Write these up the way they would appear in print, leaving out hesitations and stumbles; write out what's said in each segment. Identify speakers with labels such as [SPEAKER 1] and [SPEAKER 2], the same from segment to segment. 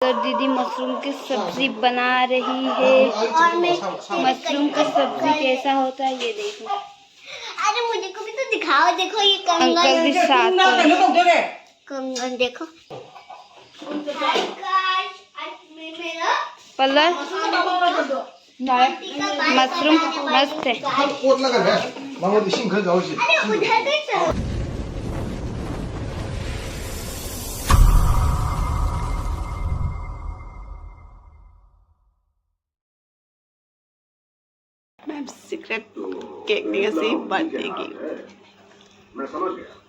[SPEAKER 1] दीदी मशरूम की सब्जी बना रही है और मशरूम का सब्जी कैसा होता है ये देखो।
[SPEAKER 2] अरे मुझे को भी तो दिखाओ, देखो ये कंगन।
[SPEAKER 1] अंकल भी साथ
[SPEAKER 2] कंगन देखो।
[SPEAKER 1] पल्लव मशरूम मस्त है। मैम सीक्रेट केक नहीं सी बर्थडे की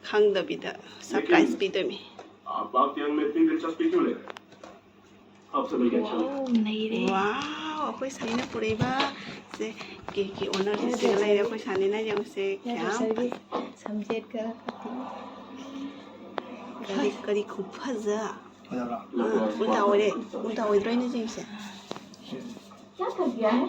[SPEAKER 1] खंगदबिदा सरप्राइज पीदमी।
[SPEAKER 3] आप बात में इतनी दिलचस्पी क्यों ले रहे हैं? आप सब मिलकर चलो।
[SPEAKER 1] वाह कोई सानी ना पुरेबा से केक की ओनर से ले कोई सानी ना जंग से क्या समझेट कर करी करी खूब फजा उल्टा ओइद्राई ने जिंग से
[SPEAKER 2] क्या कर दिया है?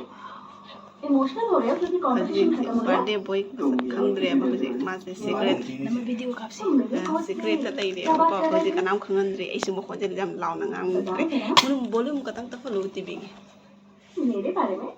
[SPEAKER 2] इमोशनल हो रहे हो क्योंकि कंपटीशन खत्म हो गया।
[SPEAKER 1] बर्थडे बॉय खंगद्रे अब मुझे मासे सीक्रेट नम वीडियो कापसी सीक्रेट तई दे को होजे का नाम खंगंद्रे ऐसे मो खोजे जम लाउना ngang मुनु वॉल्यूम कतंग तक लो टीवी की
[SPEAKER 2] मेरे बारे में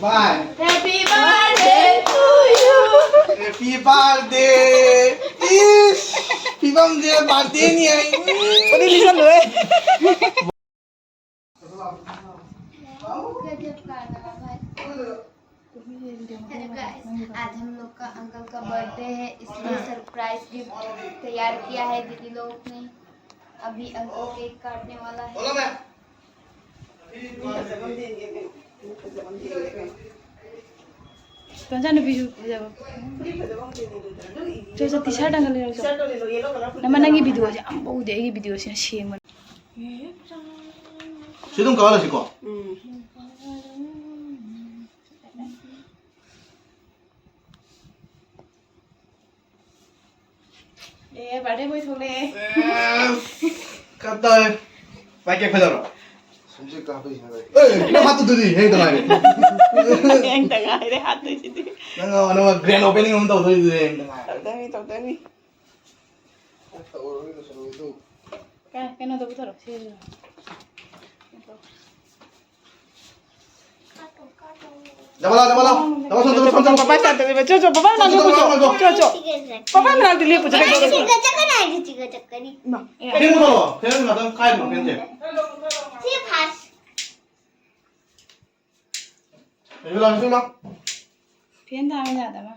[SPEAKER 4] Bye.
[SPEAKER 2] Happy birthday to you.
[SPEAKER 4] Happy birthday. Ish. Piba मुझे birthday नहीं आई. अरे लिखा लो है.
[SPEAKER 2] हेलो गाइस, आज हम लोग का अंकल का बर्थडे है, इसलिए सरप्राइज गिफ्ट तैयार किया है दीदी लोग ने। अभी अंकल केक काटने वाला है।
[SPEAKER 4] बोलो मैं.
[SPEAKER 5] Tuan sana biju jawab. Coba t-shirt angkat ni. Nama nangi video aja. Ambo udah ini video sih siang.
[SPEAKER 4] 시동 가라 지금.
[SPEAKER 5] Bade boy thole.
[SPEAKER 4] 갔다 해. 빨리 가자라. 숨질 까 하듯이 해. 나 하트 드리 해 당하래.
[SPEAKER 1] yang tengah ini hati situ
[SPEAKER 4] 내가 grand opening 한다 우리 해 당하래.
[SPEAKER 1] tau
[SPEAKER 5] Kan kena tu betul. Sini.
[SPEAKER 4] 잡아라. 손.
[SPEAKER 1] papa satu ni coba papa nanti coba papa nanti lihat pujuk
[SPEAKER 2] चिका चक्करी
[SPEAKER 4] 펜 물어. 펜 나도 가야 돼. 펜 제.
[SPEAKER 2] सिर्फ fast
[SPEAKER 4] 이거 안 쓰나?
[SPEAKER 5] Pian dah mana ada mah.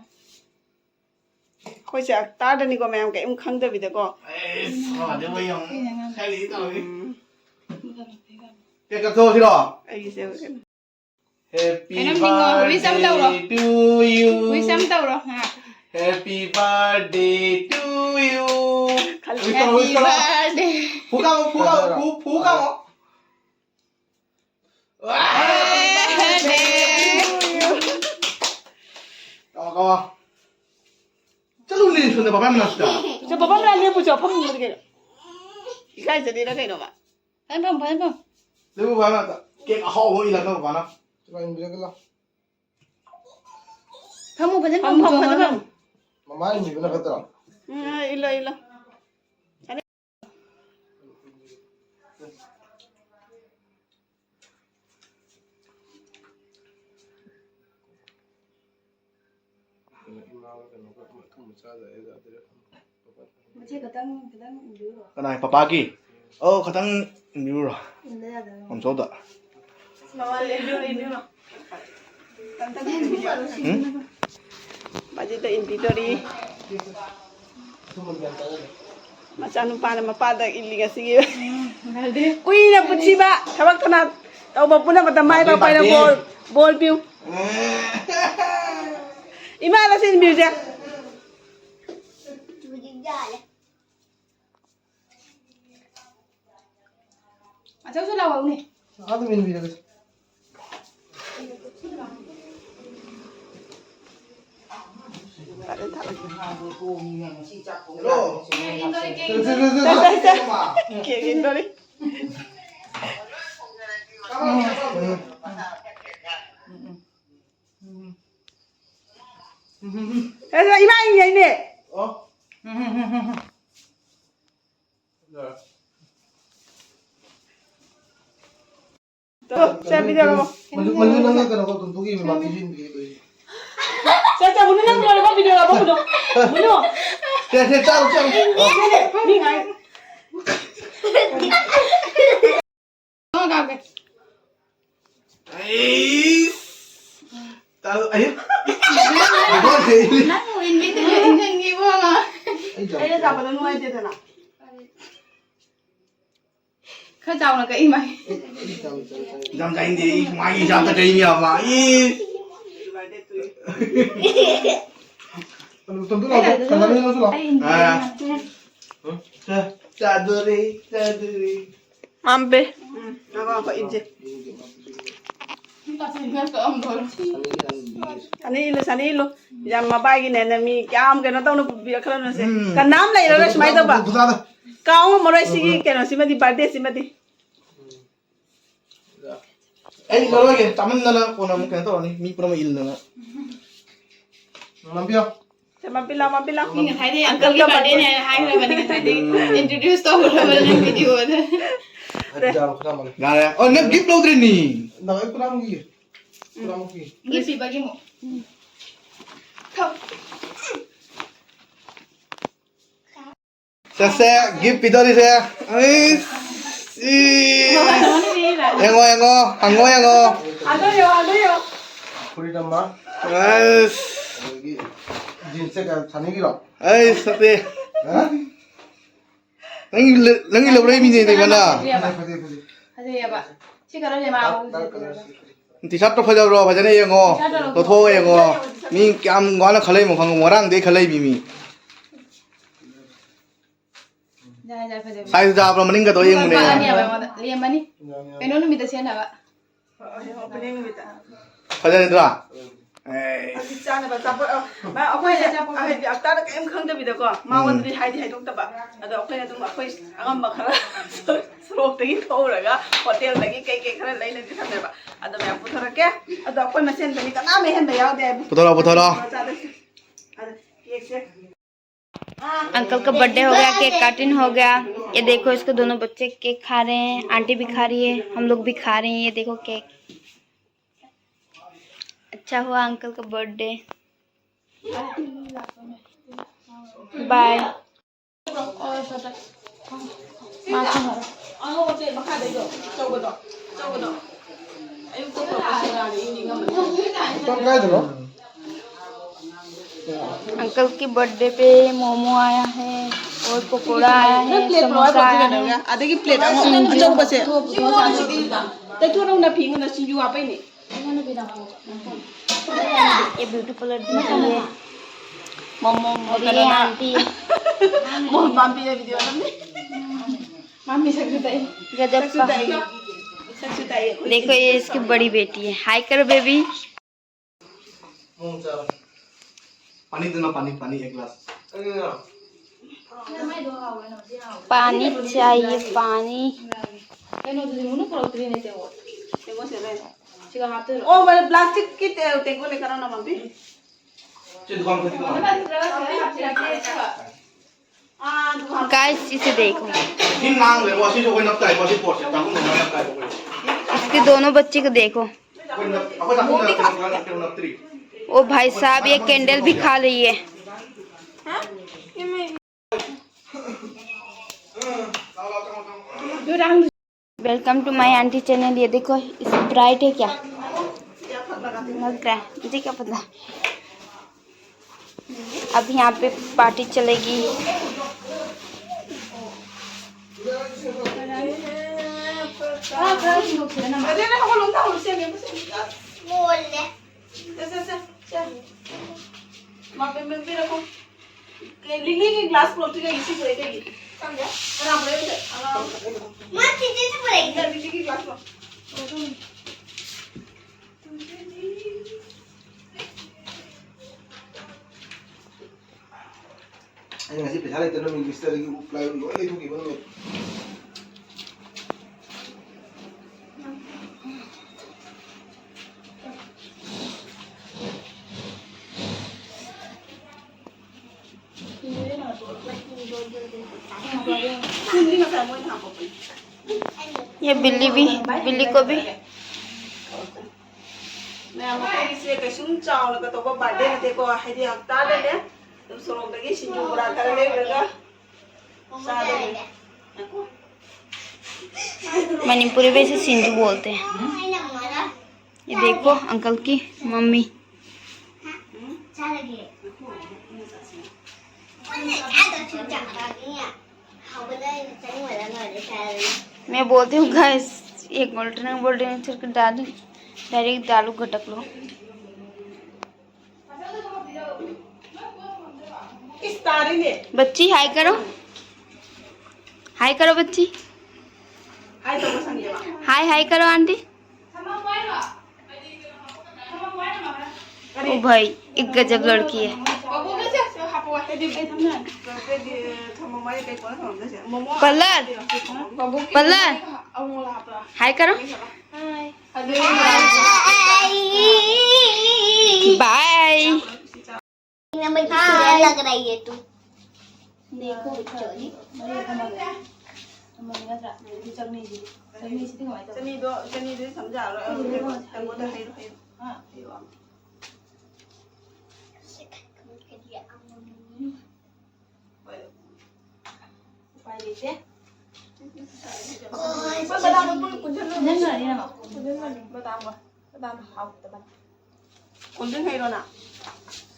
[SPEAKER 1] khôi sạc ta đây này có mẹ cái em khăng được vì thế có
[SPEAKER 4] 에이, 안 돼, 왜 형. 잘 있다, 여기.
[SPEAKER 5] Bukan pegang.
[SPEAKER 4] 깨끗 더 싫어.
[SPEAKER 1] ai sẽ
[SPEAKER 4] Happy
[SPEAKER 5] Em bingung, Wisam tahu loh.
[SPEAKER 4] birthday to you.
[SPEAKER 5] Wisam tahu loh. Ha.
[SPEAKER 4] Happy birthday to you.
[SPEAKER 5] Happy birthday.
[SPEAKER 4] 부가모. 와. चलो ले सुन बाबा में नाचता
[SPEAKER 1] cho papa làm đi pujuk papa mau cái cái gì đó cái nó mà
[SPEAKER 5] Pan pam.
[SPEAKER 4] देखो बाबा cake how हो इला तो बाना चलो इन बिले गला
[SPEAKER 5] Kamu pan
[SPEAKER 1] pam pam pam
[SPEAKER 4] मम्मा इन बिले खतरा
[SPEAKER 1] ilo
[SPEAKER 5] Macam kadang dulu.
[SPEAKER 4] 그나 바바기 가당 미루라
[SPEAKER 5] Ini ada.
[SPEAKER 4] 엄청다
[SPEAKER 1] mama lihat
[SPEAKER 4] 응?
[SPEAKER 1] baju itu inventory macam nupa nama pada ilinga sih kui na puci ba sabak tu na tahu bapu na mata mai bapai na bol piu imana sih piu je
[SPEAKER 5] Macam tu lah awak ni.
[SPEAKER 4] 하도 민 비ले 그치
[SPEAKER 1] Ada tak lagi.
[SPEAKER 4] Hello.
[SPEAKER 1] Kek gitu ni. Iman ini ni.
[SPEAKER 4] Oh.
[SPEAKER 1] Tuh, saya video kamu.
[SPEAKER 4] Maju nang kan aku tuntuki mati jin begitu.
[SPEAKER 1] Saya bunuh nang kalau video kamu bunuh. Bunuh.
[SPEAKER 4] Saya tahu.
[SPEAKER 1] Ni kan. Oh, kau.
[SPEAKER 4] Tahu ayo. Boleh ini.
[SPEAKER 5] Nang ini tu ini ngibu mah.
[SPEAKER 1] Ayah siapa tu nuai dia tu nak.
[SPEAKER 5] Kau tahu nak ke imai?
[SPEAKER 4] Jam jain dia, mai jam tak jain ya, mai. Tentu lah, kalau ni langsung lah. Caduri.
[SPEAKER 1] Ambil. Apa ini? Sana ilo. Jam apa lagi ni? Mi kiam kena tahu nak biar kalau nasi. Kan nama lagi orang semai tu ba. Kau mau sih kena sih mati birthday sih mati.
[SPEAKER 4] Lauraga, taman nana kona mungkin tahu ni, mi pernah il nana. Mampir.
[SPEAKER 1] Mampir.
[SPEAKER 5] Ni ngai dia uncle ke birthday ni, hai lah bani ngai dia. Introduce tahu lah bani video tu.
[SPEAKER 4] Gak ada. Oh, ni gift lo ni. Nak aku nak mungkin.
[SPEAKER 5] Gift Piba bagi mu.
[SPEAKER 4] Saya gift itu di saya. Yang
[SPEAKER 1] Ada yo.
[SPEAKER 4] Puri nama. Jeans kan sana kira. Sate. Langi lebih mini ni mana?
[SPEAKER 5] Ada ya pak. Cikgu dia mau.
[SPEAKER 4] T-shirt tu fajau ro, fajau ni yang to tho yang mi kam gana khalai mo khang morang de khalai mi.
[SPEAKER 5] Jangan pada.
[SPEAKER 4] Size dah apa mending kata yang mana?
[SPEAKER 5] Ni apa? Liam bani. Penuh ni minta siapa pak?
[SPEAKER 4] Fajau ni tu lah.
[SPEAKER 1] Sana ba siapa? Aku ni aku tak em khang dah bidak ko. Mawon di hai dok tak ba. Ada aku ni tu aku agam bakal. Serok tegi kau raga. Hotel lagi kek kara lain lagi sana ba. Ada मैं आपको थोड़ा क्या? ada aku masih hendak kita nama hendak ya deh.
[SPEAKER 4] Betul lah.
[SPEAKER 1] ada एक से
[SPEAKER 2] uncle का birthday हो गया, cake cutting हो गया। ये देखो इसको दोनों बच्चे केक खा रहे हैं, आंटी भी खा रही है, हम लोग भी खा रहे हैं। ये देखो केक। अच्छा हुआ अंकल का birthday. Bye.
[SPEAKER 5] Macha hara.
[SPEAKER 1] hotel makan deh jo. Coba dong. Ayo tu pasal ni ini ngamen.
[SPEAKER 4] Kau kaya tu loh.
[SPEAKER 2] Uncle की बर्थडे पे मोमो आया है और पकोड़ा आया है, समोसा आया है।
[SPEAKER 1] ada की plate aku coba sih. Tapi tu orang nak pingin nak sinju apa ini?
[SPEAKER 2] ये ब्यूटी पार्लर है।
[SPEAKER 1] मोमो
[SPEAKER 2] और ये aunty
[SPEAKER 1] momo Mampi ya video ni.
[SPEAKER 5] Mami seksutai.
[SPEAKER 2] गजब का।
[SPEAKER 1] Seksutai.
[SPEAKER 2] देखो ये इसकी बड़ी बेटी है। हाय करो बेबी।
[SPEAKER 4] पानी देना पानी एक गिलास।
[SPEAKER 2] पानी चाहिए पानी।
[SPEAKER 5] Penuh tu munu kalau tu ni tengok.
[SPEAKER 1] Tengok sini.
[SPEAKER 5] Cikgu hati.
[SPEAKER 1] Oh, mana plastik kita tengok ni kerana mampir.
[SPEAKER 4] Cik dukaan kau tiga.
[SPEAKER 1] Dukaan.
[SPEAKER 2] Guys इसे देखो।
[SPEAKER 4] Tin nang le, wasi so kau nak tay, wasi port, takut nak tay.
[SPEAKER 2] इसके दोनों बच्चे को देखो।
[SPEAKER 4] Aku takut nak tri.
[SPEAKER 2] ओ भाई साहब ये कैंडल भी खा रही है। Welcome to my aunty channel. ये देखो स्प्राइट है क्या लग रहा है, मुझे क्या पता। अब यहाँ पे पार्टी चलेगी।
[SPEAKER 1] लिली की ग्लास प्लॉट का इसी को रहेगी समझा और आप रहे मत चीजें से पड़ेगी लिली की glass plot
[SPEAKER 4] anh ngasih pesa lagi terus Mister lagi apply lo itu gimana?
[SPEAKER 5] ये बिल्ली भी, बिल्ली को भी
[SPEAKER 1] मैं इसे कैसे चाव लगा तो वो बर्थडे में देखो है दी हफ्ता दे ले तुम सोरों लगे सिंजू बुरा कर ले लगा सादे
[SPEAKER 5] मणिपुरी में इसे सिंजू बोलते हैं। ये देखो अंकल की मम्मी मैं बोलती हूँ गाइस एक गोल्डन छिड़क डाल डायरेक्ट दालू घटक लो।
[SPEAKER 1] किस तारे ने
[SPEAKER 5] बच्ची हाय करो, हाय करो बच्ची,
[SPEAKER 1] हाय तो पसंद है
[SPEAKER 5] हाय हाय करो आंटी। ओ भाई एक गजब लड़की है। पल्लर पल्लर हाय करो, बाय।
[SPEAKER 2] लग रही है तू देखो चोरी
[SPEAKER 1] चनी दो समझा लो वो तो है हां उपाय देते कुंजन है ना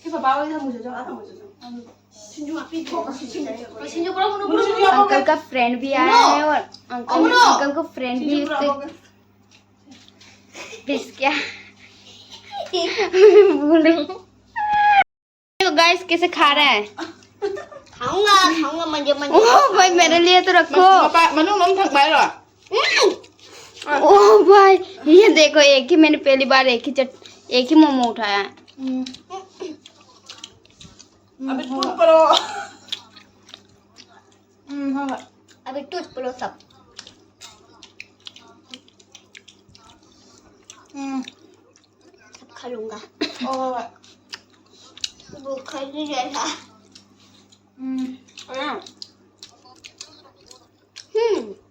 [SPEAKER 1] कि पापा वो हम मुझे जो सिंजू आप ही धोखा सिंजू पूरा
[SPEAKER 5] अंकल का फ्रेंड भी आया है और अंकल को फ्रेंड भी प्लीज क्या बोल रही हूँ। तो गाइस कैसे खा रहा है?
[SPEAKER 2] खाऊंगा मंजे
[SPEAKER 5] ओह भाई मेरे लिए तो रखो।
[SPEAKER 1] मनु मम थक भाई रो
[SPEAKER 5] ओह भाई ये देखो एक ही मैंने पहली बार एक ही मोमो उठाया है।
[SPEAKER 1] अभी टूट पड़ो
[SPEAKER 2] अभी टूट पड़ो सब सब खा लूंगा। भूख नहीं जैसा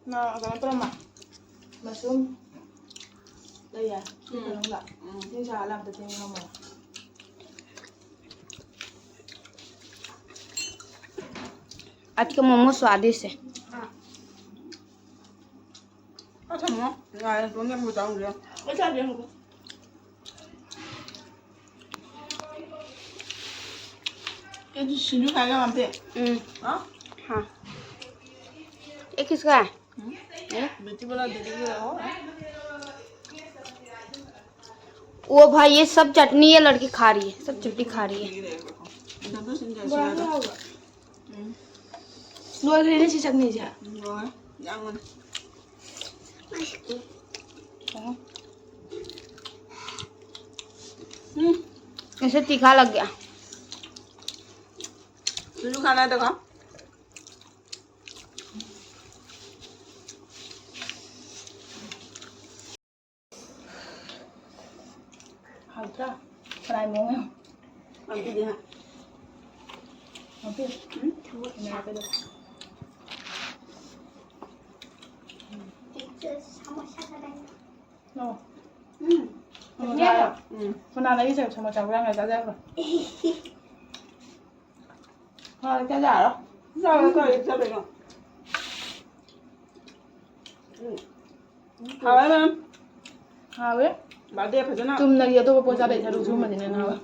[SPEAKER 1] ना अगर पर मा mushroom đây à đúng không ạ nhưng chả làm được thêm không ạ
[SPEAKER 5] आज का मोमो स्वादिष्ट है।
[SPEAKER 1] अच्छा ना यार तुमने मुझे बताऊंगा कैसा है हमको ये सिंजू खाएगा हम पे हां
[SPEAKER 5] हाँ ये किसका है?
[SPEAKER 1] बेटी वाला दीदी का हो
[SPEAKER 5] वो भाई ये सब चटनी ये लड़की खा रही है, सब चटनी खा रही है।
[SPEAKER 1] दो सिंजू ऐसा होगा
[SPEAKER 5] nuôi thế nên chị chẳng nghỉ chả?
[SPEAKER 1] rồi ăn luôn
[SPEAKER 5] इसे तीखा लग गया।
[SPEAKER 1] सिंजू खाना है तो खा
[SPEAKER 5] हल्का फ्राई मोमो
[SPEAKER 1] हम भी देना
[SPEAKER 5] हम भी मैं पे दो no hôm nay lấy cái mà chồng ra ngày ra ra rồi thôi cái giả đó
[SPEAKER 1] sao nó coi sao được không hào ấy em
[SPEAKER 5] hào ấy
[SPEAKER 1] bảo đẹp phải thế nào
[SPEAKER 5] 좀 나게 또 보자 돼 자루 주면 되는 하와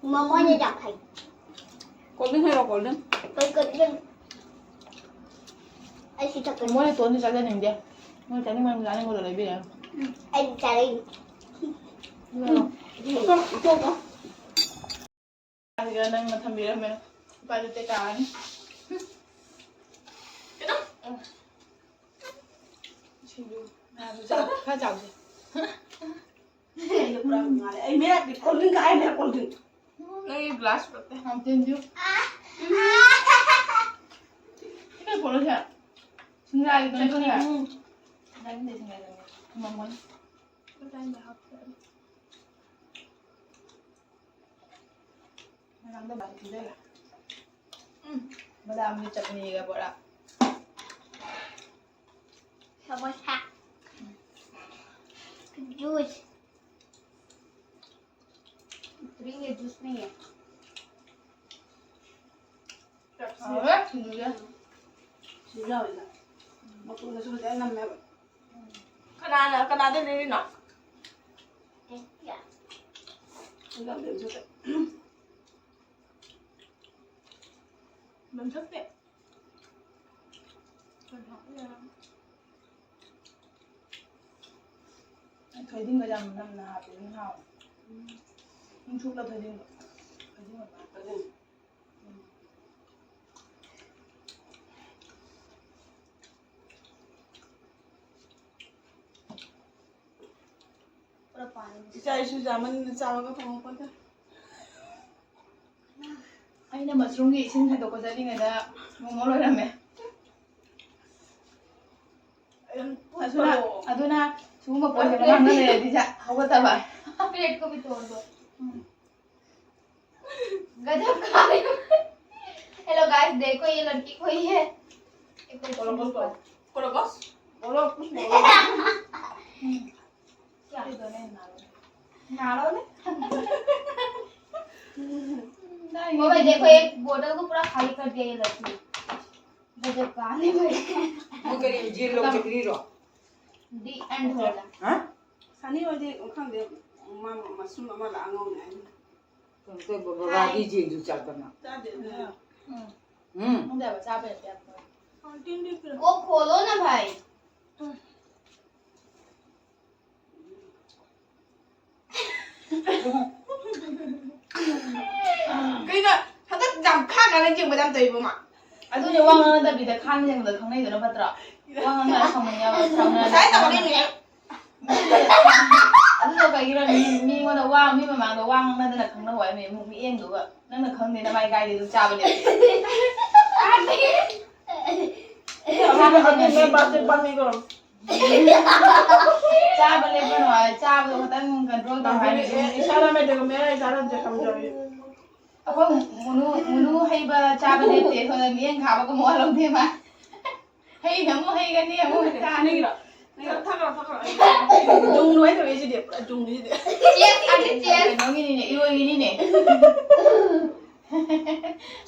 [SPEAKER 2] momo ने जा खाई
[SPEAKER 1] golden hay là golden
[SPEAKER 2] tôi cực lên anh chỉ thật
[SPEAKER 5] 뭐에 돈이 잘 되는데 뭐 되는 건 아닌 걸로 레비야
[SPEAKER 2] anh trả đi
[SPEAKER 1] không
[SPEAKER 5] 이거는 뭐 담비라면 빠질 때가 아니 친구 나 보자 가자 오지
[SPEAKER 1] ấy mấy bị golden cái này golden
[SPEAKER 5] lấy glass bật हम tin chứ आई तो नहीं है नहीं देखेंगे मम्मा नंदा बात की देगा बादाम की चटनी का बड़ा
[SPEAKER 2] समोसा जूस ये जूस नहीं है
[SPEAKER 1] 시작이다. 먹고 나서 내가 남매.
[SPEAKER 6] Kanada nili no.
[SPEAKER 2] या
[SPEAKER 1] 이거 냄새.
[SPEAKER 6] Mình thích đấy.
[SPEAKER 5] thời điểm bây giờ năm nào cũng hào nhưng chút là thời điểm
[SPEAKER 1] 이제 이슈 자면 자와가 더 건데.
[SPEAKER 5] anh em mà xuống nghỉ xin thay đổi có gia đình người ta mong mong rồi làm mẹ Aduna xuống một quầy làm cái này thì dạ không có tập à
[SPEAKER 2] plate को भी तोड़ दो गजब खा रही हूँ hello guys देखो ये लड़की कोई है
[SPEAKER 6] Kolokos.
[SPEAKER 2] क्या
[SPEAKER 5] नाड़ो ने
[SPEAKER 2] वो भाई देखो एक बोतल को पूरा खाली कर दिया ये लड़की गजब कहानी भाई
[SPEAKER 6] Mo kari jir lo chakri ro.
[SPEAKER 2] The and होला
[SPEAKER 6] Ha?
[SPEAKER 1] 산이 어디 옥한데 엄마 맛술 엄마 나가오네.
[SPEAKER 6] Tôi baba đi jir ju chal karna.
[SPEAKER 1] 짜대.
[SPEAKER 5] không để vào cha về đẹp rồi
[SPEAKER 2] वो खोलो ना भाई
[SPEAKER 6] Cái đó,他都giảm khác cái chuyện mà giảm tùy mà.
[SPEAKER 5] 아두니 왕은 답이 돼 칸이 생각도 강내 되는 받더라 왕은 나 성문이야 성문
[SPEAKER 6] Sai tao đi nè.
[SPEAKER 5] 아두가 이런 미미보다 왕 미만도 왕 나들 강나 와야 미 미엔도가 나는 강내 나 마이 가이도 잡을 돼
[SPEAKER 1] मैं बात से बात नहीं करो.
[SPEAKER 5] 잡을 내 거는 잡을 어떤 컨트롤 다
[SPEAKER 1] मैंने
[SPEAKER 5] 하는
[SPEAKER 1] इशारा में देखो मेरा इशारा से समझो.
[SPEAKER 5] 아까 무누 해봐 잡을 때 저 미엔 가봐가 뭐 하러 돼 마. 해이 너무 해이가 니 뭐 다
[SPEAKER 1] नहीं गिरा. नहीं थक. जुंग नुए तो ऐसे दे पूरा जुंग नहीं दे.
[SPEAKER 2] चेस आगे chess
[SPEAKER 5] 너기니네 이거기니네.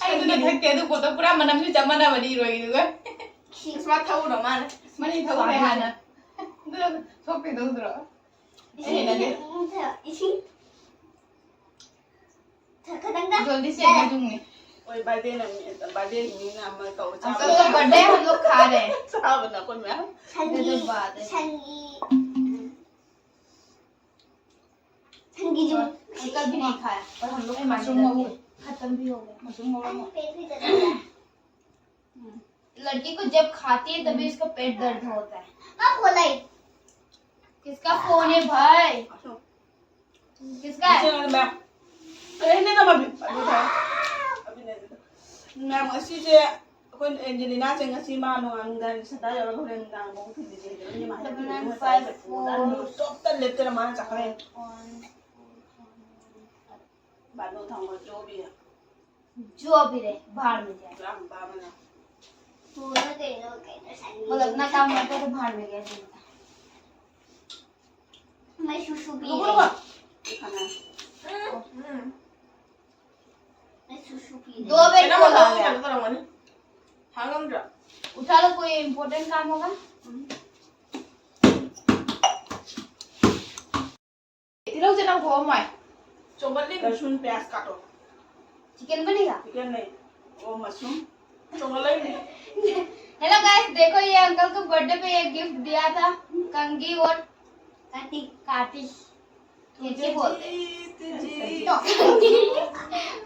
[SPEAKER 5] 아이 누나 택대도 고도 뿌라 만남주 잠만나 버리 이거기가.
[SPEAKER 6] Smart thâu rồi mà.
[SPEAKER 5] 많이 더 오래 하나. 너 속도 들어. 에이 나게. जल्दी से भेजूंगी
[SPEAKER 1] कोई बर्थडे नहीं ना मैं तो
[SPEAKER 5] सबका बर्थडे हम लोग खा रहे हैं
[SPEAKER 1] साहब ना कोई मैं
[SPEAKER 5] गजब बात है
[SPEAKER 2] कल भी नहीं खाया
[SPEAKER 5] और हम लोग मशरूम हो
[SPEAKER 2] खत्म भी हो गया
[SPEAKER 5] मशरूम हो
[SPEAKER 2] लड़की को जब खाती है तभी उसका पेट दर्द होता है किसका फोन है भाई किसका है
[SPEAKER 1] मैं रहने ना अभी नहीं मैं मसी से कोई एंजेलिना से ngasi मानो अंदर सदा जरा घरे अंदर बहुत ही दे ये मारे सब तक लेते ना मार चकरे बादो था वो
[SPEAKER 2] जो भी रहे बाहर में जाए
[SPEAKER 1] राम बाबा ना
[SPEAKER 2] मतलब अपना काम करते तो बाहर में गया मैं सुसु भी
[SPEAKER 1] खाना
[SPEAKER 2] दो बेर
[SPEAKER 6] Cái đó
[SPEAKER 2] खोलो
[SPEAKER 6] mà
[SPEAKER 2] गया
[SPEAKER 6] tao đồng ý. Thằng không rồi.
[SPEAKER 2] उठा लो कोई इम्पोर्टेंट काम होगा
[SPEAKER 5] तिलौ से नाम को मय
[SPEAKER 6] Chồng vẫn đi.
[SPEAKER 1] लहसुन प्याज काटो
[SPEAKER 2] चिकन बनेगा
[SPEAKER 1] चिकन नहीं वो mushroom
[SPEAKER 6] Chồng nó lên đi.
[SPEAKER 2] Hello guys देखो ये अंकल को बर्थडे पे एक गिफ्ट दिया था कंगी और काटी कैसे बोलते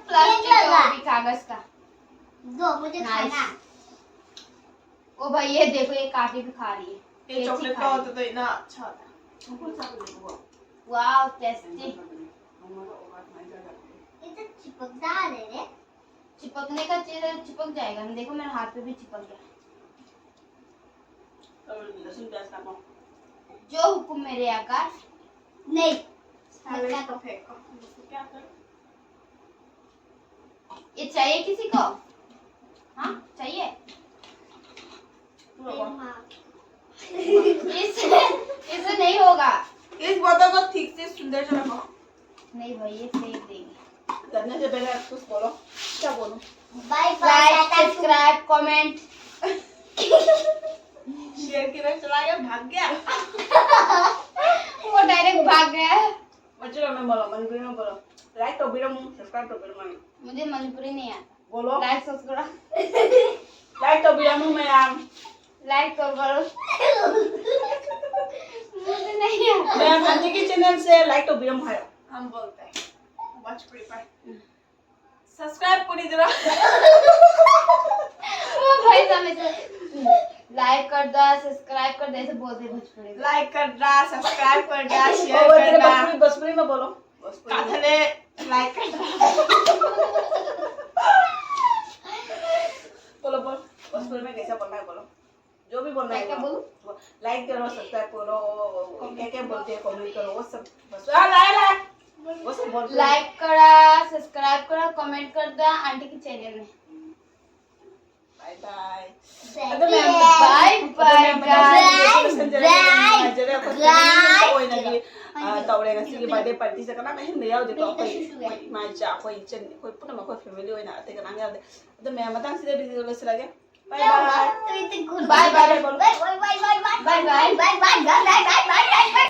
[SPEAKER 2] प्लास्टिक और भी कागज का
[SPEAKER 7] दो मुझे खाना
[SPEAKER 2] ओ भाई ये देखो ये काटी भी खा रही है
[SPEAKER 6] Cái chocolate to tụi tụi nó chọn.
[SPEAKER 2] Wow tasty
[SPEAKER 7] ये तो चिपकदार है रे
[SPEAKER 2] चिपकने का चीज है चिपक जाएगा ना देखो मेरे हाथ पे भी चिपक गया
[SPEAKER 1] लहसुन प्याज काटो
[SPEAKER 2] जो हुक्म मेरे आका।
[SPEAKER 7] नहीं
[SPEAKER 6] साले को फेंको क्या कर
[SPEAKER 2] ये चाहिए किसी को? हाँ चाहिए। इससे नहीं होगा।
[SPEAKER 6] इस बोतल को ठीक से सुंदर से रखो।
[SPEAKER 2] नहीं भाई ये फेंक देंगे।
[SPEAKER 1] करने से पहले कुछ बोलो। क्या बोलो?
[SPEAKER 7] Bye bye
[SPEAKER 2] like subscribe comment
[SPEAKER 6] शेर की तरह चला गया भाग गया।
[SPEAKER 2] वो डायरेक्ट भाग गया है।
[SPEAKER 1] मचलो में बोलो मनपुरी में बोलो लाइक तो बिरम सब्सक्राइब तो बिरम
[SPEAKER 2] मुझे मणिपुरी नहीं आता।
[SPEAKER 1] बोलो
[SPEAKER 2] लाइक सब्सक्राइब
[SPEAKER 1] लाइक तो बिरम मैं यार
[SPEAKER 2] लाइक तो करो। मुझे नहीं आता।
[SPEAKER 1] मैं भांजी के चैनल से लाइक तो बिरम है
[SPEAKER 6] हम बोलते हैं भोजपुरी पर सब्सक्राइब करी जरा।
[SPEAKER 2] वो भाई साहब से लाइक कर दो सब्सक्राइब कर दे ऐसे बोलते भोजपुरी।
[SPEAKER 6] लाइक कर दा सब्सक्राइब कर दा
[SPEAKER 1] और
[SPEAKER 6] शेयर
[SPEAKER 1] वो
[SPEAKER 6] कर
[SPEAKER 1] तेरे
[SPEAKER 6] दा
[SPEAKER 1] बसपुरी में बोलो बसपुरी में।
[SPEAKER 6] काथले लाइक कर दा।
[SPEAKER 1] बोलो बोल बसपुरी में कैसे बोलना है बोलो जो भी बोलना है
[SPEAKER 2] क्या
[SPEAKER 1] बोलो।
[SPEAKER 2] बोलूं?
[SPEAKER 1] लाइक करो सब्सक्राइब करो क्या क्या बोलते हैं कमेंट करो वो सब बस ला वो सब बोलते हैं।
[SPEAKER 2] लाइक करा सब्सक्राइब करा कमेंट कर दो आंटी के चैनल में।
[SPEAKER 1] बाय बाय
[SPEAKER 2] बाय बाय
[SPEAKER 1] तौरे ngasi birthday party sa kana hin yaw de ko koi mai cha koi chen koi puna ma koi family oina ate kana yaw de ado me matang sida video lo silage bye bye
[SPEAKER 7] तो इतने
[SPEAKER 2] bye bye
[SPEAKER 7] bye bye bye bye bye
[SPEAKER 2] bye bye
[SPEAKER 7] bye bye bye bye bye bye